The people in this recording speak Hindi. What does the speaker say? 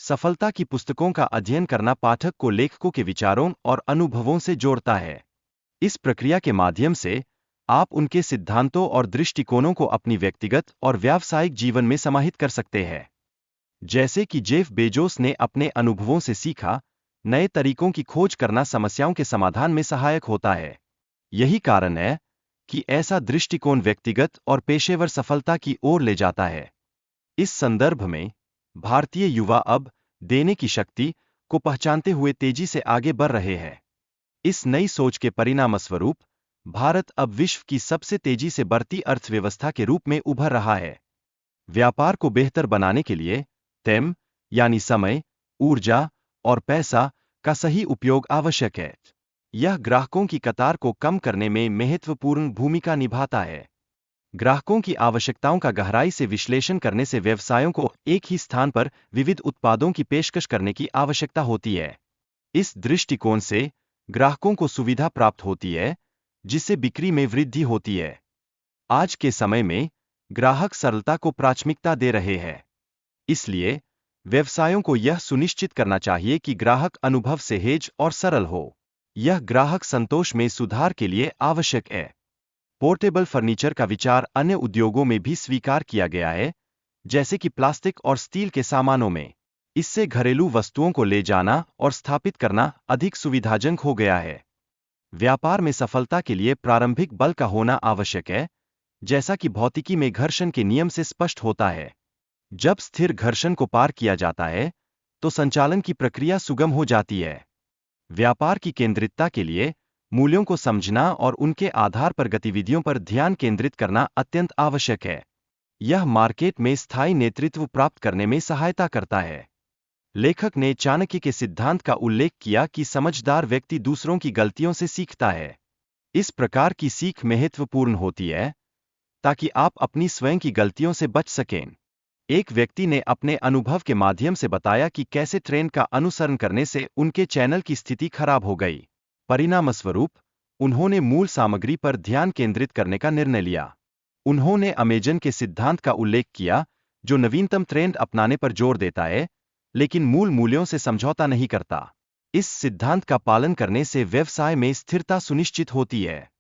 सफलता की पुस्तकों का अध्ययन करना पाठक को लेखकों के विचारों और अनुभवों से जोड़ता है। इस प्रक्रिया के माध्यम से आप उनके सिद्धांतों और दृष्टिकोणों को अपनी व्यक्तिगत और व्यावसायिक जीवन में समाहित कर सकते हैं। जैसे कि जेफ बेजोस ने अपने अनुभवों से सीखा, नए तरीकों की खोज करना समस्याओं के समाधान में सहायक होता है। यही कारण है कि ऐसा दृष्टिकोण व्यक्तिगत और पेशेवर सफलता की ओर ले जाता है। इस संदर्भ में भारतीय युवा अब देने की शक्ति को पहचानते हुए तेजी से आगे बढ़ रहे हैं। इस नई सोच के परिणामस्वरूप भारत अब विश्व की सबसे तेजी से बढ़ती अर्थव्यवस्था के रूप में उभर रहा है। व्यापार को बेहतर बनाने के लिए टाइम यानी समय, ऊर्जा और पैसा का सही उपयोग आवश्यक है। यह ग्राहकों की कतार को कम करने में महत्वपूर्ण भूमिका निभाता है। ग्राहकों की आवश्यकताओं का गहराई से विश्लेषण करने से व्यवसायों को एक ही स्थान पर विविध उत्पादों की पेशकश करने की आवश्यकता होती है। इस दृष्टिकोण से ग्राहकों को सुविधा प्राप्त होती है, जिससे बिक्री में वृद्धि होती है। आज के समय में ग्राहक सरलता को प्राथमिकता दे रहे हैं। इसलिए व्यवसायों को यह सुनिश्चित करना चाहिए कि ग्राहक अनुभव सहज और सरल हो। यह ग्राहक संतोष में सुधार के लिए आवश्यक है। पोर्टेबल फर्नीचर का विचार अन्य उद्योगों में भी स्वीकार किया गया है, जैसे कि प्लास्टिक और स्टील के सामानों में। इससे घरेलू वस्तुओं को ले जाना और स्थापित करना अधिक सुविधाजनक हो गया है। व्यापार में सफलता के लिए प्रारंभिक बल का होना आवश्यक है, जैसा कि भौतिकी में घर्षण के नियम से स्पष्ट होता है। जब स्थिर घर्षण को पार किया जाता है, तो संचालन की प्रक्रिया सुगम हो जाती है। व्यापार की केंद्रितता के लिए मूल्यों को समझना और उनके आधार पर गतिविधियों पर ध्यान केंद्रित करना अत्यंत आवश्यक है। यह मार्केट में स्थायी नेतृत्व प्राप्त करने में सहायता करता है। लेखक ने चाणक्य के सिद्धांत का उल्लेख किया कि समझदार व्यक्ति दूसरों की गलतियों से सीखता है। इस प्रकार की सीख महत्वपूर्ण होती है ताकि आप अपनी स्वयं की गलतियों से बच सकें। एक व्यक्ति ने अपने अनुभव के माध्यम से बताया कि कैसे ट्रेन का अनुसरण करने से उनके चैनल की स्थिति खराब हो गई। परिणामस्वरूप उन्होंने मूल सामग्री पर ध्यान केंद्रित करने का निर्णय लिया। उन्होंने अमेजन के सिद्धांत का उल्लेख किया, जो नवीनतम ट्रेंड अपनाने पर जोर देता है, लेकिन मूल मूल्यों से समझौता नहीं करता। इस सिद्धांत का पालन करने से व्यवसाय में स्थिरता सुनिश्चित होती है।